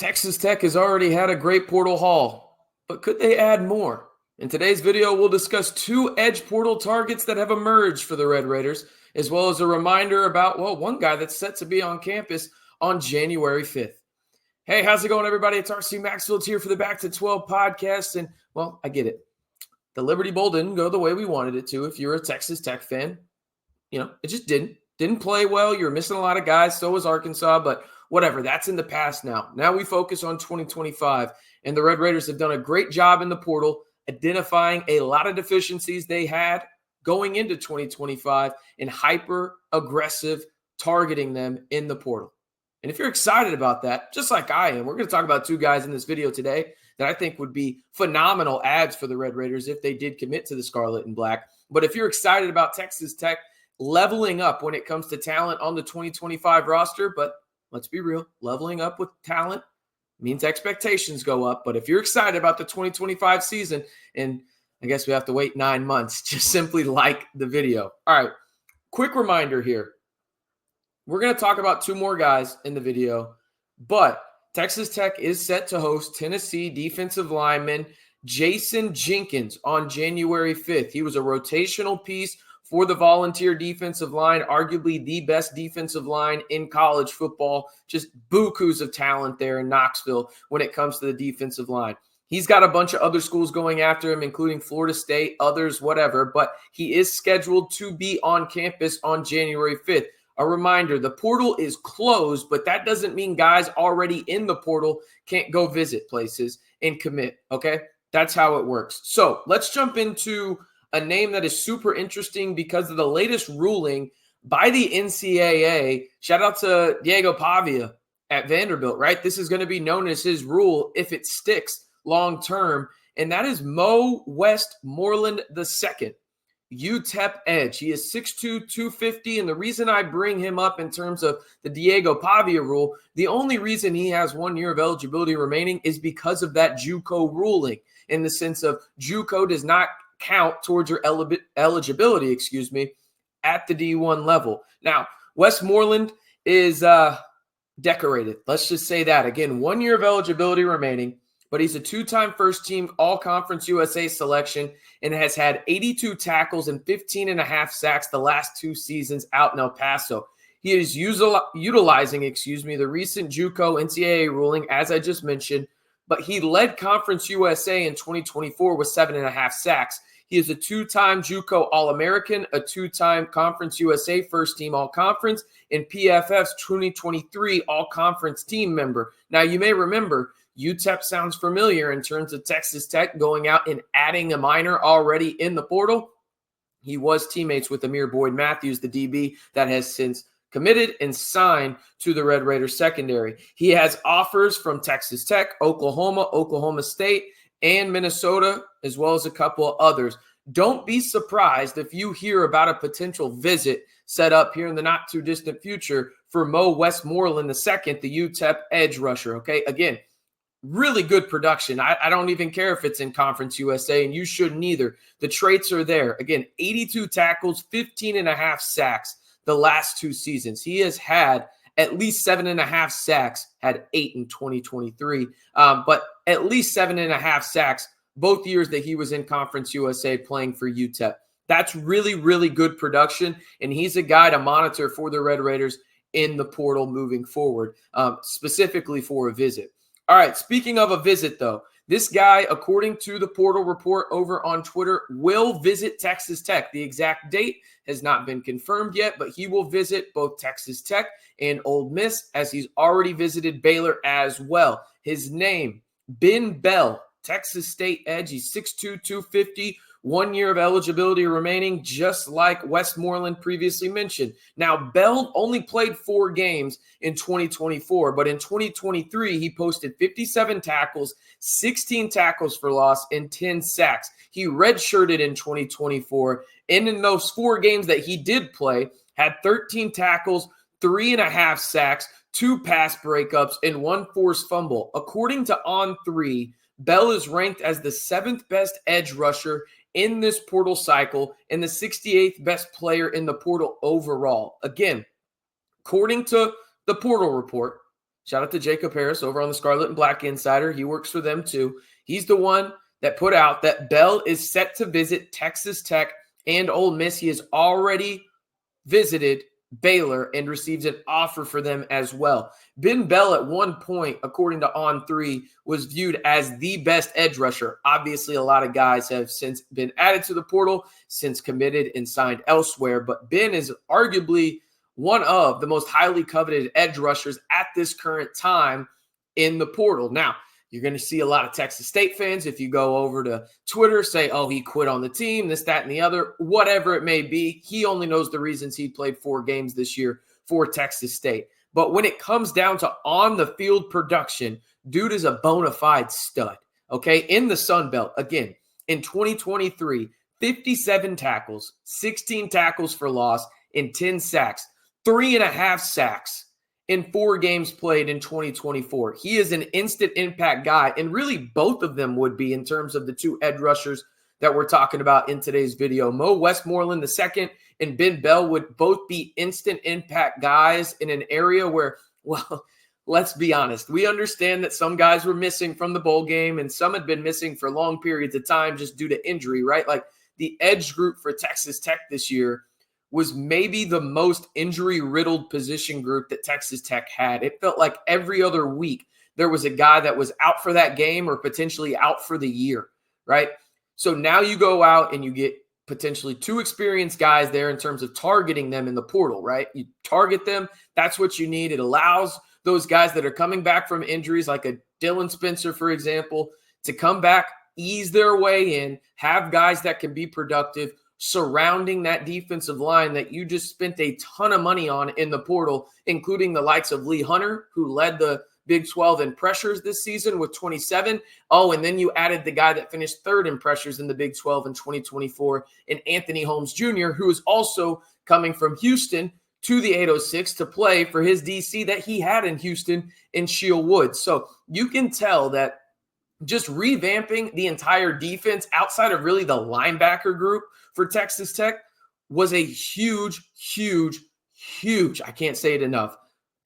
Texas Tech has already had a great portal haul, but could they add more? In today's video, we'll discuss 2 edge portal targets that have emerged for the Red Raiders, as well as a reminder about, one guy that's set to be on campus on January 5th. Hey, how's it going, everybody? It's RC Maxfield here for the Back to 12 podcast, and, I get it. The Liberty Bowl didn't go the way we wanted it to if you're a Texas Tech fan. It just didn't. Didn't play well. You're missing a lot of guys. So was Arkansas, but whatever. That's in the past now. Now we focus on 2025, and the Red Raiders have done a great job in the portal identifying a lot of deficiencies they had going into 2025 and hyper-aggressive targeting them in the portal. And if you're excited about that, just like I am, we're going to talk about 2 guys in this video today that I think would be phenomenal adds for the Red Raiders if they did commit to the Scarlet and Black. But if you're excited about Texas Tech leveling up when it comes to talent on the 2025 roster, but let's be real, leveling up with talent means expectations go up. But if you're excited about the 2025 season, and I guess we have to wait 9 months, just simply like the video. All right, quick reminder here. We're going to talk about 2 more guys in the video, but Texas Tech is set to host Tennessee defensive lineman Jayson Jenkins on January 5th. He was a rotational piece for the Volunteer defensive line, arguably the best defensive line in college football. Just bukus of talent there in Knoxville when it comes to the defensive line. He's got a bunch of other schools going after him, including Florida State, others, whatever, but he is scheduled to be on campus on January 5th. A reminder, the portal is closed, but that doesn't mean guys already in the portal can't go visit places and commit, okay? That's how it works. So let's jump into a name that is super interesting because of the latest ruling by the NCAA. Shout out to Diego Pavia at Vanderbilt, right? This is going to be known as his rule if it sticks long term, and that is Mo Westmoreland II, UTEP edge. He is 6'2", 250, and the reason I bring him up in terms of the Diego Pavia rule, the only reason he has 1 year of eligibility remaining is because of that JUCO ruling, in the sense of JUCO does not count towards your eligibility, at the D1 level. Now, Westmoreland is decorated. Let's just say that. Again, 1 year of eligibility remaining, but he's a 2-time first-team All-Conference USA selection and has had 82 tackles and 15.5 sacks the last 2 seasons out in El Paso. He is utilizing the recent JUCO-NCAA ruling, as I just mentioned, but he led Conference USA in 2024 with 7.5 sacks. He is a 2-time JUCO All-American, a 2-time Conference USA first-team All-Conference, and PFF's 2023 All-Conference team member. Now, you may remember, UTEP sounds familiar in terms of Texas Tech going out and adding a minor already in the portal. He was teammates with Amir Boyd-Matthews, the DB that has since committed and signed to the Red Raiders secondary. He has offers from Texas Tech, Oklahoma, Oklahoma State, and Minnesota, as well as a couple of others. Don't be surprised if you hear about a potential visit set up here in the not-too-distant future for Mo Westmoreland II, the UTEP edge rusher, okay? Again, really good production. I don't even care if it's in Conference USA, and you shouldn't either. The traits are there. Again, 82 tackles, 15.5 sacks the last 2 seasons. He has had at least 7.5 sacks, had 8 in 2023, but at least 7.5 sacks both years that he was in Conference USA playing for UTEP. That's really, really good production, and he's a guy to monitor for the Red Raiders in the portal moving forward, specifically for a visit. All right, speaking of a visit, though, this guy, according to the portal report over on Twitter, will visit Texas Tech. The exact date has not been confirmed yet, but he will visit both Texas Tech and Ole Miss, as he's already visited Baylor as well. His name, Ben Bell, Texas State edge. He's 6'2", 250, 1 year of eligibility remaining, just like Westmoreland previously mentioned. Now, Bell only played 4 games in 2024, but in 2023, he posted 57 tackles, 16 tackles for loss, and 10 sacks. He redshirted in 2024, and in those 4 games that he did play, had 13 tackles, 3.5 sacks, 2 pass breakups, and 1 forced fumble. According to On3, Bell is ranked as the 7th best edge rusher in this portal cycle and the 68th best player in the portal overall. Again, according to the portal report, Shout out to Jacob Harris over on the Scarlet and Black Insider. He works for them too. He's the one that put out that Bell is set to visit Texas Tech and Ole Miss. He has already visited Baylor and received an offer for them as well. Ben Bell at one point, according to On3, was viewed as the best edge rusher. Obviously, a lot of guys have since been added to the portal, since committed and signed elsewhere, but Ben is arguably one of the most highly coveted edge rushers at this current time in the portal. Now, you're going to see a lot of Texas State fans, if you go over to Twitter, say, oh, he quit on the team, this, that, and the other, whatever it may be. He only knows the reasons he played 4 games this year for Texas State. But when it comes down to on-the-field production, dude is a bona fide stud, okay? In the Sun Belt, again, in 2023, 57 tackles, 16 tackles for loss, and 10 sacks, 3.5 sacks in 4 games played in 2024. He is an instant impact guy, and really both of them would be in terms of the 2 edge rushers that we're talking about in today's video. Mo Westmoreland II and Ben Bell would both be instant impact guys in an area where, well, let's be honest. We understand that some guys were missing from the bowl game and some had been missing for long periods of time just due to injury, right? Like the edge group for Texas Tech this year was maybe the most injury-riddled position group that Texas Tech had. It felt like every other week there was a guy that was out for that game or potentially out for the year, right? So now you go out and you get potentially 2 experienced guys there in terms of targeting them in the portal, right? You target them. That's what you need. It allows those guys that are coming back from injuries, like a Dylan Spencer, for example, to come back, ease their way in, have guys that can be productive, surrounding that defensive line that you just spent a ton of money on in the portal, including the likes of Lee Hunter, who led the Big 12 in pressures this season with 27. Oh, and then you added the guy that finished 3rd in pressures in the Big 12 in 2024, and Anthony Holmes Jr., who is also coming from Houston to the 806 to play for his DC that he had in Houston in Shield Woods. So you can tell that just revamping the entire defense outside of really the linebacker group for Texas Tech was a huge, I can't say it enough,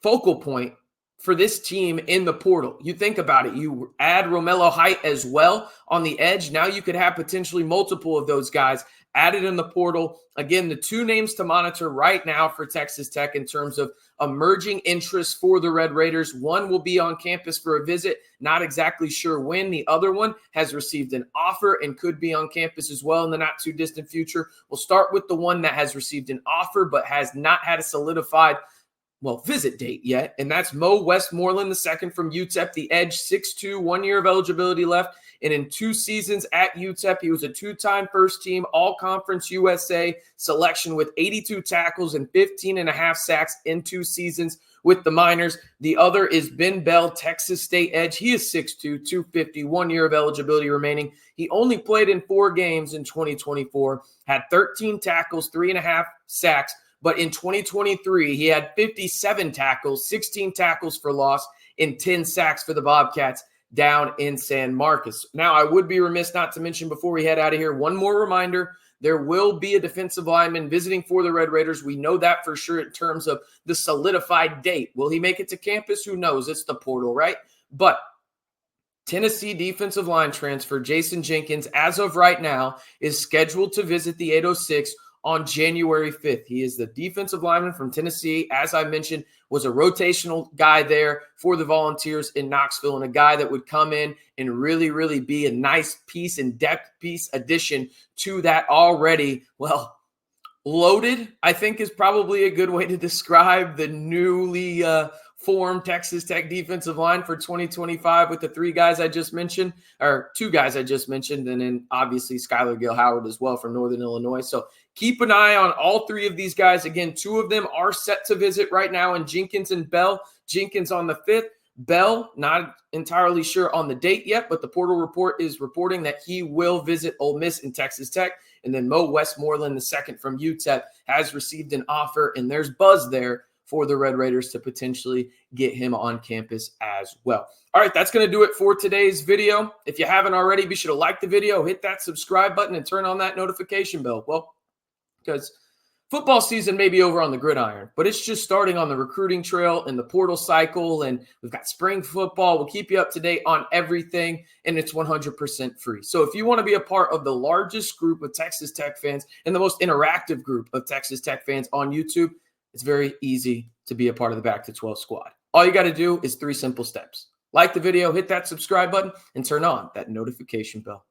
focal point for this team in the portal. You think about it, you add Romello Height as well on the edge. Now you could have potentially multiple of those guys added in the portal. Again, the 2 names to monitor right now for Texas Tech in terms of emerging interest for the Red Raiders. One will be on campus for a visit, not exactly sure when. The other one has received an offer and could be on campus as well in the not too distant future. We'll start with the one that has received an offer but has not had a solidified visit date yet, and that's Mo Westmoreland II from UTEP, the edge, 6'2", 1 year of eligibility left, and in 2 seasons at UTEP, he was a 2-time first-team All-Conference USA selection with 82 tackles and 15.5 sacks in 2 seasons with the Miners. The other is Ben Bell, Texas State edge. He is 6'2", 250, 1 year of eligibility remaining. He only played in 4 games in 2024, had 13 tackles, 3.5 sacks, but in 2023, he had 57 tackles, 16 tackles for loss, and 10 sacks for the Bobcats down in San Marcos. Now, I would be remiss not to mention before we head out of here, one more reminder. There will be a defensive lineman visiting for the Red Raiders. We know that for sure in terms of the solidified date. Will he make it to campus? Who knows? It's the portal, right? But Tennessee defensive line transfer Jayson Jenkins, as of right now, is scheduled to visit the 806 on January 5th. He is the defensive lineman from Tennessee. As I mentioned, was a rotational guy there for the Volunteers in Knoxville, and a guy that would come in and really be a nice piece and depth piece addition to that already, loaded, I think is probably a good way to describe the newly formed Texas Tech defensive line for 2025 with the 3 guys I just mentioned, or 2 guys I just mentioned, and then obviously Skylar Gill-Howard as well from Northern Illinois. So keep an eye on all 3 of these guys. Again, 2 of them are set to visit right now in Jenkins and Bell. Jenkins on the 5th. Bell, not entirely sure on the date yet, but the portal report is reporting that he will visit Ole Miss and Texas Tech. And then Mo Westmoreland II from UTEP has received an offer, and there's buzz there for the Red Raiders to potentially get him on campus as well. All right, that's going to do it for today's video. If you haven't already, be sure to like the video, hit that subscribe button, and turn on that notification bell. Well, because Football season may be over on the gridiron, but it's just starting on the recruiting trail and the portal cycle. And we've got spring football. We'll keep you up to date on everything, and it's 100% free. So if you want to be a part of the largest group of Texas Tech fans and the most interactive group of Texas Tech fans on YouTube, it's very easy to be a part of the Back to 12 squad. All you got to do is 3 simple steps. Like the video, hit that subscribe button, and turn on that notification bell.